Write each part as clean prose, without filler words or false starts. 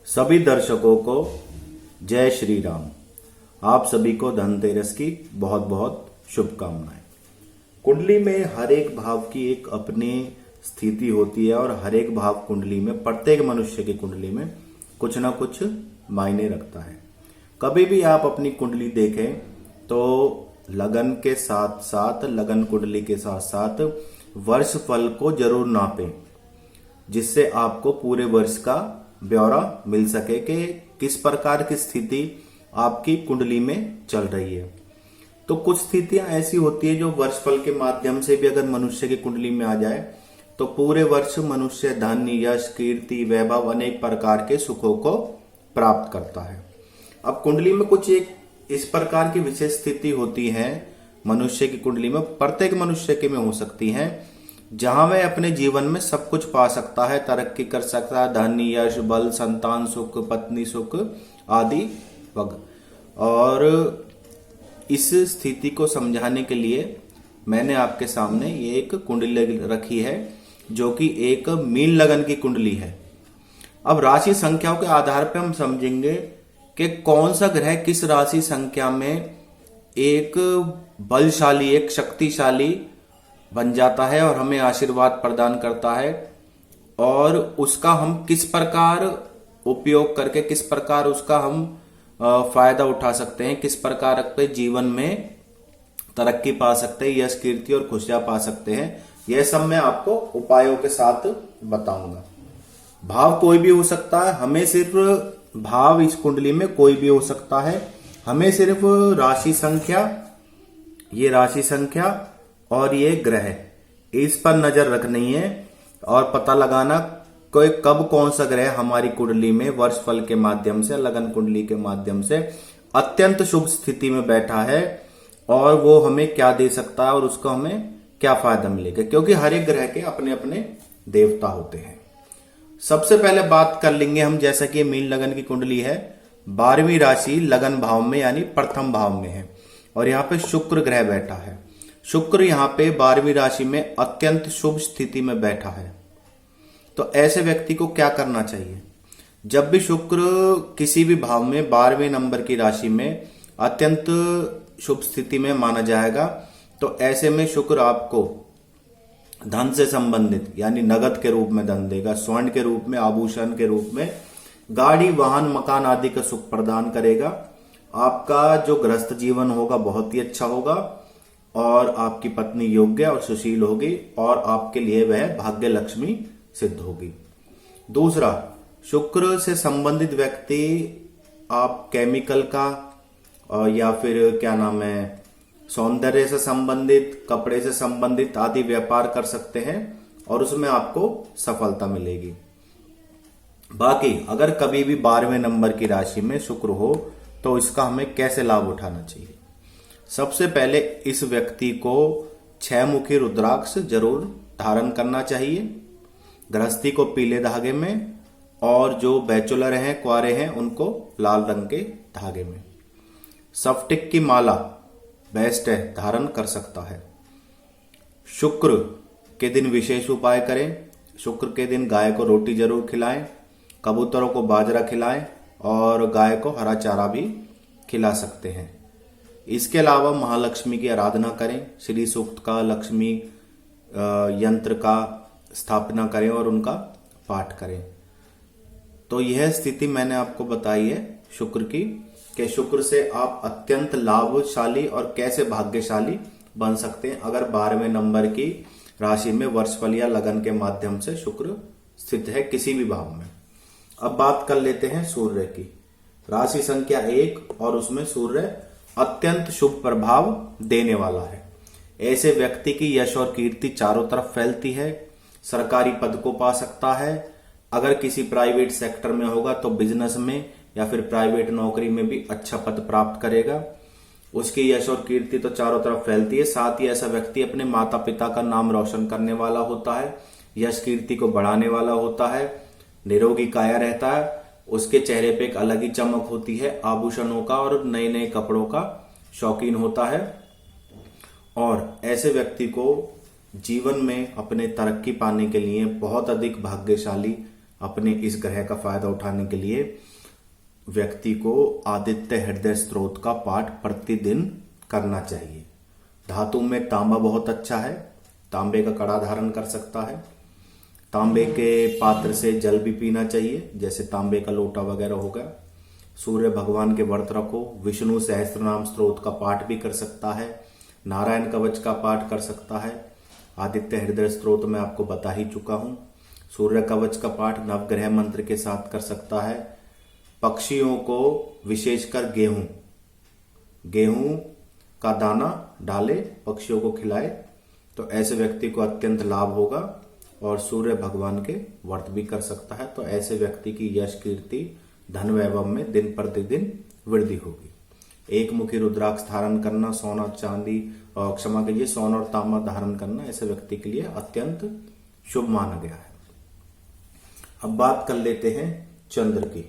सभी दर्शकों को जय श्री राम। आप सभी को धनतेरस की बहुत बहुत शुभकामनाएं। कुंडली में हर एक भाव की एक अपनी स्थिति होती है और हर एक भाव कुंडली में, प्रत्येक मनुष्य की कुंडली में कुछ ना कुछ मायने रखता है। कभी भी आप अपनी कुंडली देखें तो लगन के साथ साथ, लगन कुंडली के साथ साथ वर्ष फल को जरूर नापें, जिससे आपको पूरे वर्ष का ब्यौरा मिल सके कि किस प्रकार की स्थिति आपकी कुंडली में चल रही है। तो कुछ स्थितियां ऐसी होती है जो वर्षफल के माध्यम से भी अगर मनुष्य की कुंडली में आ जाए तो पूरे वर्ष मनुष्य धन, यश, कीर्ति, वैभव, अनेक प्रकार के सुखों को प्राप्त करता है। अब कुंडली में कुछ एक इस प्रकार की विशेष स्थिति होती है मनुष्य की कुंडली में, प्रत्येक मनुष्य के में हो सकती है, जहां वह अपने जीवन में सब कुछ पा सकता है, तरक्की कर सकता है, धन, यश, बल, संतान सुख, पत्नी सुख आदि वगैरह। और इस स्थिति को समझाने के लिए मैंने आपके सामने ये एक कुंडली रखी है जो कि एक मीन लगन की कुंडली है। अब राशि संख्याओं के आधार पर हम समझेंगे कि कौन सा ग्रह किस राशि संख्या में एक बलशाली, एक शक्तिशाली बन जाता है और हमें आशीर्वाद प्रदान करता है, और उसका हम किस प्रकार उपयोग करके, किस प्रकार उसका हम फायदा उठा सकते हैं, किस प्रकार अपने जीवन में तरक्की पा सकते हैं, यश, कीर्ति और खुशियां पा सकते हैं। यह सब मैं आपको उपायों के साथ बताऊंगा। भाव कोई भी हो सकता है, हमें सिर्फ भाव इस कुंडली में कोई भी हो सकता है, हमें सिर्फ राशि संख्या, ये राशि संख्या और ये ग्रह, इस पर नजर रखनी है और पता लगाना कोई कब कौन सा ग्रह हमारी कुंडली में वर्षफल के माध्यम से, लगन कुंडली के माध्यम से अत्यंत शुभ स्थिति में बैठा है और वो हमें क्या दे सकता है और उसको हमें क्या फायदा मिलेगा, क्योंकि हर एक ग्रह के अपने अपने देवता होते हैं। सबसे पहले बात कर लेंगे हम, जैसा कि मीन लगन की कुंडली है, 12वीं राशि लगन भाव में यानी प्रथम भाव में है और यहाँ पे शुक्र ग्रह बैठा है। शुक्र यहाँ पे 12वीं राशि में अत्यंत शुभ स्थिति में बैठा है। तो ऐसे व्यक्ति को क्या करना चाहिए? जब भी शुक्र किसी भी भाव में 12वें नंबर की राशि में अत्यंत शुभ स्थिति में माना जाएगा, तो ऐसे में शुक्र आपको धन से संबंधित यानी नगद के रूप में धन देगा, स्वर्ण के रूप में, आभूषण के रूप में, गाड़ी, वाहन, मकान आदि का सुख प्रदान करेगा। आपका जो गृहस्थ जीवन होगा बहुत ही अच्छा होगा और आपकी पत्नी योग्य और सुशील होगी और आपके लिए वह भाग्य लक्ष्मी सिद्ध होगी। दूसरा, शुक्र से संबंधित व्यक्ति आप केमिकल का या फिर क्या नाम है, सौंदर्य से संबंधित, कपड़े से संबंधित आदि व्यापार कर सकते हैं और उसमें आपको सफलता मिलेगी। बाकी अगर कभी भी 12वें नंबर की राशि में शुक्र हो तो इसका हमें कैसे लाभ उठाना चाहिए? सबसे पहले इस व्यक्ति को 6 मुखी रुद्राक्ष जरूर धारण करना चाहिए, गृहस्थी को पीले धागे में, और जो बैचलर हैं, कुंवारे हैं, उनको लाल रंग के धागे में। सफ्टिक की माला बेस्ट है, धारण कर सकता है। शुक्र के दिन विशेष उपाय करें। शुक्र के दिन गाय को रोटी जरूर खिलाएं, कबूतरों को बाजरा खिलाएं और गाय को हरा चारा भी खिला सकते हैं। इसके अलावा महालक्ष्मी की आराधना करें, श्री सूक्त का, लक्ष्मी यंत्र का स्थापना करें और उनका पाठ करें। तो यह स्थिति मैंने आपको बताई है शुक्र की, कि शुक्र से आप अत्यंत लाभशाली और कैसे भाग्यशाली बन सकते हैं अगर 12वें नंबर की राशि में वर्षफल या लगन के माध्यम से शुक्र स्थित है किसी भी भाव में। अब बात कर लेते हैं सूर्य की। राशि संख्या 1 और उसमें सूर्य अत्यंत शुभ प्रभाव देने वाला है। ऐसे व्यक्ति की यश और कीर्ति चारों तरफ फैलती है, सरकारी पद को पा सकता है, अगर किसी प्राइवेट सेक्टर में होगा तो बिजनेस में या फिर प्राइवेट नौकरी में भी अच्छा पद प्राप्त करेगा। उसकी यश और कीर्ति तो चारों तरफ फैलती है, साथ ही ऐसा व्यक्ति अपने माता पिता का नाम रोशन करने वाला होता है, यश कीर्ति को बढ़ाने वाला होता है, निरोगी काया रहता है, उसके चेहरे पे एक अलग ही चमक होती है, आभूषणों का और नए नए कपड़ों का शौकीन होता है। और ऐसे व्यक्ति को जीवन में अपने तरक्की पाने के लिए बहुत अधिक भाग्यशाली अपने इस ग्रह का फायदा उठाने के लिए व्यक्ति को आदित्य हृदय स्त्रोत का पाठ प्रतिदिन करना चाहिए। धातु में तांबा बहुत अच्छा है, तांबे का कड़ा धारण कर सकता है। तांबे के पात्र से जल भी पीना चाहिए, जैसे तांबे का लोटा वगैरह हो गया। सूर्य भगवान के व्रत रखो। विष्णु सहस्त्रनाम स्त्रोत का पाठ भी कर सकता है, नारायण कवच का पाठ कर सकता है। आदित्य हृदय स्त्रोत मैं आपको बता ही चुका हूं। सूर्य कवच का पाठ नवग्रह मंत्र के साथ कर सकता है। पक्षियों को, विशेषकर गेहूं का दाना डाले, पक्षियों को खिलाए, तो ऐसे व्यक्ति को अत्यंत लाभ होगा। और सूर्य भगवान के व्रत भी कर सकता है, तो ऐसे व्यक्ति की यश, कीर्ति, धन वैभव में दिन प्रतिदिन वृद्धि होगी। एक मुखी रुद्राक्ष धारण करना, सोना चांदी और क्षमा कीजिए सोना और तांबा धारण करना ऐसे व्यक्ति के लिए अत्यंत शुभ माना गया है। अब बात कर लेते हैं चंद्र की,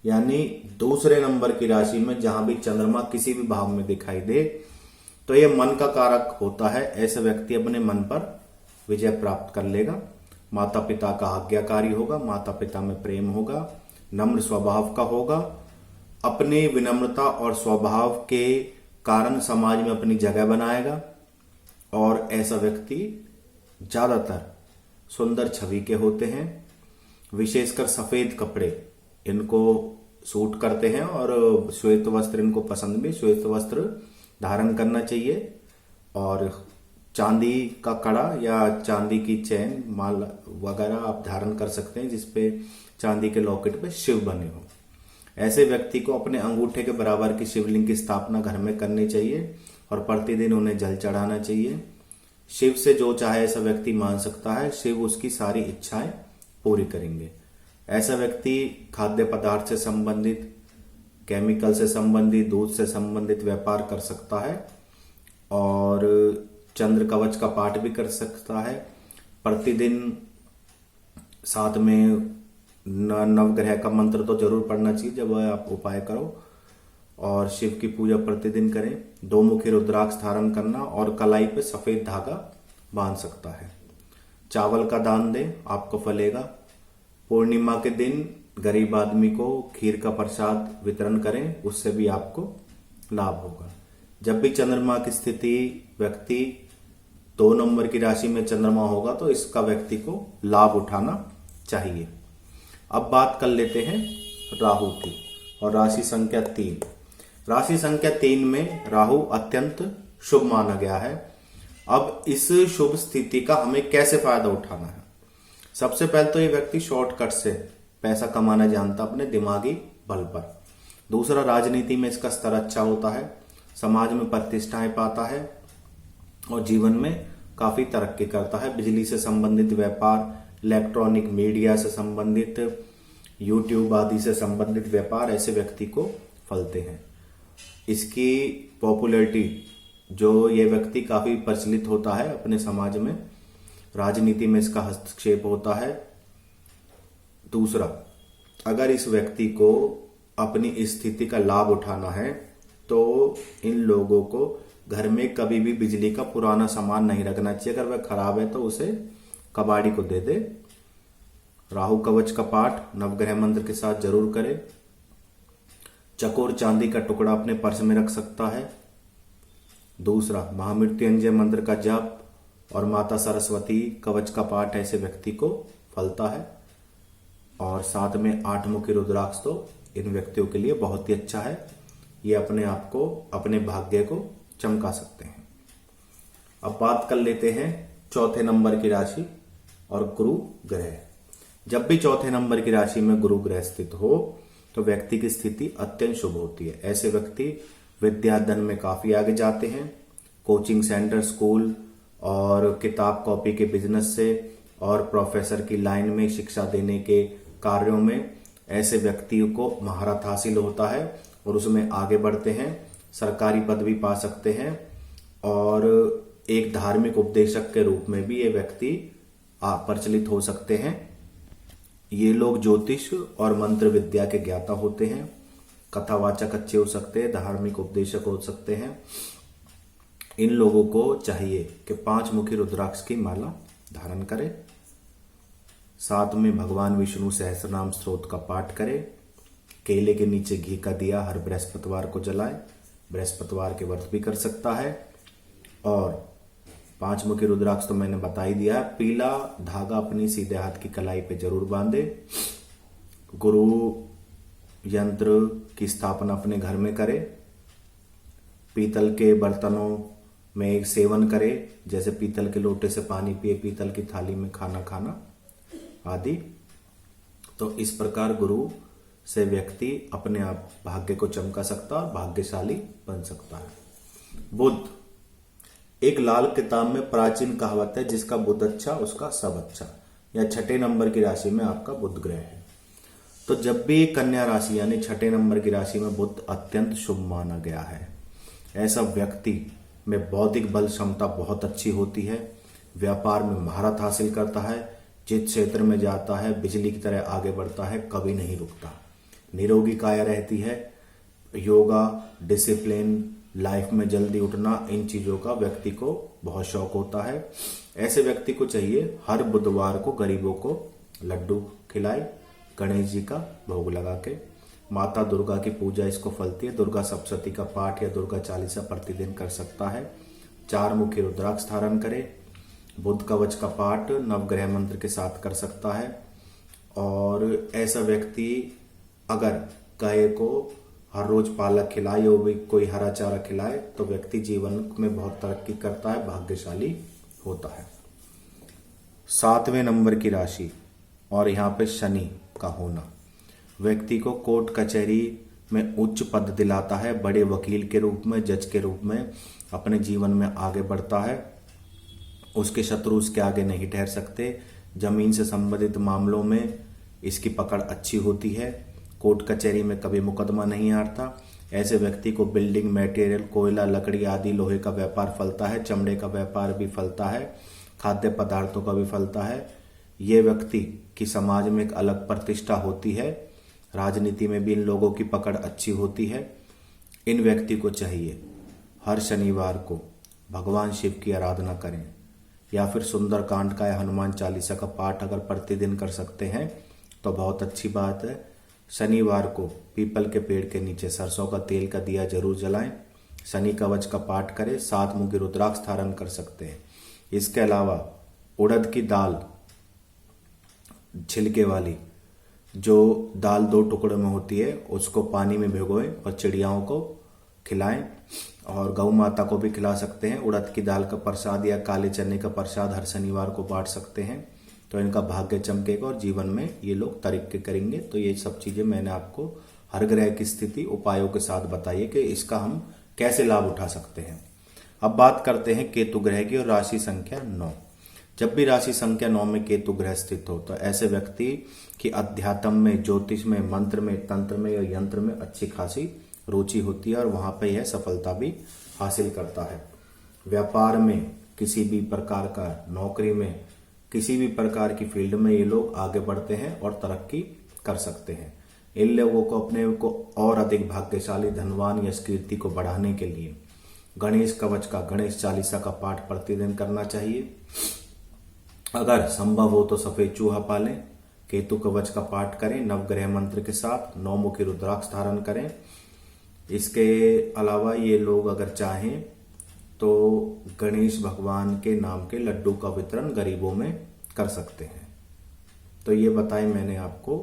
यानी दूसरे नंबर की राशि में जहां भी चंद्रमा किसी भी भाव में दिखाई दे तो यह मन का कारक होता है। ऐसे व्यक्ति अपने मन पर विजय प्राप्त कर लेगा। माता पिता का आज्ञाकारी होगा, माता पिता में प्रेम होगा, नम्र स्वभाव का होगा, अपनी विनम्रता और स्वभाव के कारण समाज में अपनी जगह बनाएगा। और ऐसा व्यक्ति ज्यादातर सुंदर छवि के होते हैं, विशेषकर सफेद कपड़े इनको सूट करते हैं और श्वेत वस्त्र इनको पसंद भी, श्वेत वस्त्र धारण करना चाहिए। और चांदी का कड़ा या चांदी की चैन, माल वगैरह आप धारण कर सकते हैं जिसपे चांदी के लॉकेट पे शिव बने हो। ऐसे व्यक्ति को अपने अंगूठे के बराबर की शिवलिंग की स्थापना घर में करनी चाहिए और प्रतिदिन उन्हें जल चढ़ाना चाहिए। शिव से जो चाहे ऐसा व्यक्ति मांग सकता है, शिव उसकी सारी इच्छाएं पूरी करेंगे। ऐसा व्यक्ति खाद्य पदार्थ से संबंधित, केमिकल से संबंधित, दूध से संबंधित व्यापार कर सकता है और चंद्र कवच का पाठ भी कर सकता है। प्रतिदिन साथ में नवग्रह का मंत्र तो जरूर पढ़ना चाहिए जब आप उपाय करो, और शिव की पूजा प्रतिदिन करें। दो मुखी रुद्राक्ष धारण करना और कलाई पे सफेद धागा बांध सकता है। चावल का दान दें, आपको फलेगा। पूर्णिमा के दिन गरीब आदमी को खीर का प्रसाद वितरण करें, उससे भी आपको लाभ होगा। जब भी चंद्रमा की स्थिति व्यक्ति 2 नंबर की राशि में चंद्रमा होगा तो इसका व्यक्ति को लाभ उठाना चाहिए। अब बात कर लेते हैं राहु की, और राशि संख्या 3। राशि संख्या 3 में राहु अत्यंत शुभ माना गया है। अब इस शुभ स्थिति का हमें कैसे फायदा उठाना है? सबसे पहले तो ये व्यक्ति शॉर्टकट से पैसा कमाना जानता अपने दिमागी बल पर। दूसरा, राजनीति में इसका स्तर अच्छा होता है, समाज में प्रतिष्ठाएं पाता है और जीवन में काफी तरक्की करता है। बिजली से संबंधित व्यापार, इलेक्ट्रॉनिक मीडिया से संबंधित, यूट्यूब आदि से संबंधित व्यापार ऐसे व्यक्ति को फलते हैं। इसकी पॉपुलैरिटी, जो ये व्यक्ति काफी प्रचलित होता है अपने समाज में, राजनीति में इसका हस्तक्षेप होता है। दूसरा, अगर इस व्यक्ति को अपनी स्थिति का लाभ उठाना है तो इन लोगों को घर में कभी भी बिजली का पुराना सामान नहीं रखना चाहिए। अगर वह खराब है तो उसे कबाड़ी को दे दे। राहु कवच का पाठ नवग्रह मंत्र के साथ जरूर करें। चकोर चांदी का टुकड़ा अपने पर्स में रख सकता है। दूसरा, महामृत्युंजय मंत्र का जप और माता सरस्वती कवच का पाठ ऐसे व्यक्ति को फलता है। और साथ में 8 मुखी रुद्राक्ष तो इन व्यक्तियों के लिए बहुत ही अच्छा है। ये अपने आप को, अपने भाग्य को चमका सकते हैं। अब बात कर लेते हैं चौथे नंबर की राशि और गुरु ग्रह। जब भी चौथे नंबर की राशि में गुरु ग्रह स्थित हो तो व्यक्ति की स्थिति अत्यंत शुभ होती है। ऐसे व्यक्ति विद्याधन में काफी आगे जाते हैं। कोचिंग सेंटर, स्कूल और किताब कॉपी के बिजनेस से और प्रोफेसर की लाइन में शिक्षा देने के कार्यों में ऐसे व्यक्तियों को महारत हासिल होता है और उसमें आगे बढ़ते हैं। सरकारी पदवी पा सकते हैं और एक धार्मिक उपदेशक के रूप में भी ये व्यक्ति प्रचलित हो सकते हैं। ये लोग ज्योतिष और मंत्र विद्या के ज्ञाता होते हैं, कथावाचक अच्छे हो सकते हैं, धार्मिक उपदेशक हो सकते हैं। इन लोगों को चाहिए कि 5 मुखी रुद्राक्ष की माला धारण करें। साथ में भगवान विष्णु सहस्रनाम स्तोत्र का पाठ करें। केले के नीचे घी का दिया हर बृहस्पतिवार को जलाए। बृहस्पतिवार के व्रत भी कर सकता है। और 5 मुखी रुद्राक्ष तो मैंने बता ही दिया है। पीला धागा अपनी सीधे हाथ की कलाई पे जरूर बांधे। गुरु यंत्र की स्थापना अपने घर में करे। पीतल के बर्तनों में सेवन करे, जैसे पीतल के लोटे से पानी पिए, पीतल की थाली में खाना खाना आदि। तो इस प्रकार गुरु से व्यक्ति अपने आप भाग्य को चमका सकता है और भाग्यशाली बन सकता है। बुध, एक लाल किताब में प्राचीन कहावत है, जिसका बुध अच्छा उसका सब अच्छा, या 6ठे नंबर की राशि में आपका बुध ग्रह है। तो जब भी कन्या राशि यानी 6ठे नंबर की राशि में बुध अत्यंत शुभ माना गया है। ऐसा व्यक्ति में बौद्धिक बल क्षमता बहुत अच्छी होती है। व्यापार में महारत हासिल करता है। जिस क्षेत्र में जाता है बिजली की तरह आगे बढ़ता है, कभी नहीं रुकता। निरोगी काया रहती है। योगा, डिसिप्लिन, लाइफ में जल्दी उठना, इन चीजों का व्यक्ति को बहुत शौक होता है। ऐसे व्यक्ति को चाहिए हर बुधवार को गरीबों को लड्डू खिलाए, गणेश जी का भोग लगा के। माता दुर्गा की पूजा इसको फलती है। दुर्गा सप्तशती का पाठ या दुर्गा चालीसा प्रतिदिन कर सकता है। 4 मुखी रुद्राक्ष धारण करे। बुध कवच का पाठ नवग्रह मंत्र के साथ कर सकता है। और ऐसा व्यक्ति अगर गाय को हर रोज पालक खिलाए या भी कोई हरा चारा खिलाए तो व्यक्ति जीवन में बहुत तरक्की करता है, भाग्यशाली होता है। 7वें नंबर की राशि और यहाँ पे शनि का होना व्यक्ति को कोर्ट कचहरी में उच्च पद दिलाता है। बड़े वकील के रूप में, जज के रूप में अपने जीवन में आगे बढ़ता है। उसके शत्रु उसके आगे नहीं ठहर सकते। जमीन से संबंधित मामलों में इसकी पकड़ अच्छी होती है। कोर्ट कचहरी में कभी मुकदमा नहीं हारता। ऐसे व्यक्ति को बिल्डिंग मटेरियल, कोयला, लकड़ी आदि लोहे का व्यापार फलता है। चमड़े का व्यापार भी फलता है। खाद्य पदार्थों का भी फलता है। ये व्यक्ति की समाज में एक अलग प्रतिष्ठा होती है। राजनीति में भी इन लोगों की पकड़ अच्छी होती है। इन व्यक्ति को चाहिए हर शनिवार को भगवान शिव की आराधना करें या फिर सुंदरकांड का या हनुमान चालीसा का पाठ अगर प्रतिदिन कर सकते हैं तो बहुत अच्छी बात है। शनिवार को पीपल के पेड़ के नीचे सरसों का तेल का दिया जरूर जलाएं। शनि कवच का पाठ करें। 7 मुखी रुद्राक्ष धारण कर सकते हैं। इसके अलावा उड़द की दाल छिलके वाली जो दाल 2 टुकड़ों में होती है उसको पानी में भिगोएं और चिड़ियाओं को खिलाएं और गौ माता को भी खिला सकते हैं। उड़द की दाल का प्रसाद या काले चने का प्रसाद हर शनिवार को बांट सकते हैं तो इनका भाग्य चमकेगा और जीवन में ये लोग तरक्की करेंगे। तो ये सब चीजें मैंने आपको हर ग्रह की स्थिति उपायों के साथ बताई है कि इसका हम कैसे लाभ उठा सकते हैं। अब बात करते हैं केतु ग्रह की और राशि संख्या 9। जब भी राशि संख्या 9 में केतु ग्रह स्थित हो तो ऐसे व्यक्ति की अध्यात्म में, ज्योतिष में, मंत्र में, तंत्र में या यंत्र में अच्छी खासी रुचि होती है और वहां पे यह सफलता भी हासिल करता है। व्यापार में, किसी भी प्रकार का नौकरी में, किसी भी प्रकार की फील्ड में ये लोग आगे बढ़ते हैं और तरक्की कर सकते हैं। इन लोगों को अपने को और अधिक भाग्यशाली, धनवान या कीर्ति को बढ़ाने के लिए गणेश कवच का, गणेश चालीसा का पाठ प्रतिदिन करना चाहिए। अगर संभव हो तो सफेद चूहा पालें। केतु कवच का पाठ करें नवग्रह मंत्र के साथ। 9 मुखी रुद्राक्ष धारण करें। इसके अलावा ये लोग अगर चाहें तो गणेश भगवान के नाम के लड्डू का वितरण गरीबों में कर सकते हैं। तो ये बताएं मैंने आपको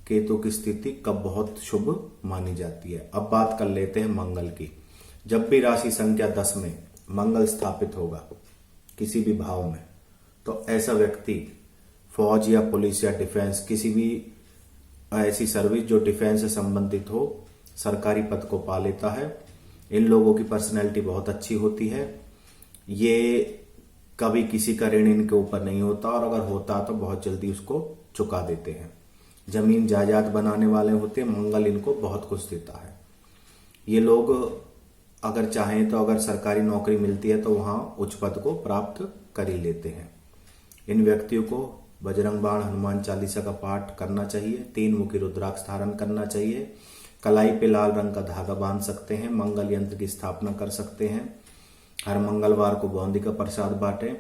केतु की स्थिति कब बहुत शुभ मानी जाती है। अब बात कर लेते हैं मंगल की। जब भी राशि संख्या 10 में मंगल स्थापित होगा किसी भी भाव में तो ऐसा व्यक्ति फौज या पुलिस या डिफेंस, किसी भी ऐसी सर्विस जो डिफेंस से संबंधित हो, सरकारी पद को पा लेता है। इन लोगों की पर्सनैलिटी बहुत अच्छी होती है। ये कभी किसी का ऋण इनके ऊपर नहीं होता और अगर होता तो बहुत जल्दी उसको चुका देते हैं। जमीन जायदाद बनाने वाले होते हैं। मंगल इनको बहुत कुछ देता है। ये लोग अगर चाहें तो अगर सरकारी नौकरी मिलती है तो वहां उच्च पद को प्राप्त कर ही लेते हैं। इन व्यक्तियों को बजरंग बाण, हनुमान चालीसा का पाठ करना चाहिए। 3 मुखी रुद्राक्ष धारण करना चाहिए। कलाई पे लाल रंग का धागा बांध सकते हैं। मंगल यंत्र की स्थापना कर सकते हैं। हर मंगलवार को बूंदी का प्रसाद बांटें।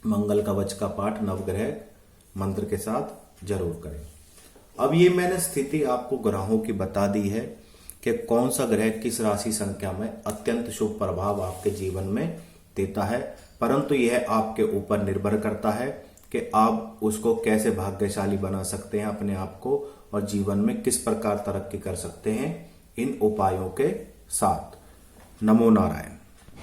मंगल कवच का पाठ नवग्रह मंत्र के साथ जरूर करें। अब ये मैंने स्थिति आपको ग्रहों की बता दी है कि कौन सा ग्रह किस राशि संख्या में अत्यंत शुभ प्रभाव आपके जीवन में देता है, परंतु यह आपके ऊपर निर्भर करता है कि आप उसको कैसे भाग्यशाली बना सकते हैं अपने आप को, और जीवन में किस प्रकार तरक्की कर सकते हैं इन उपायों के साथ। नमो नारायण।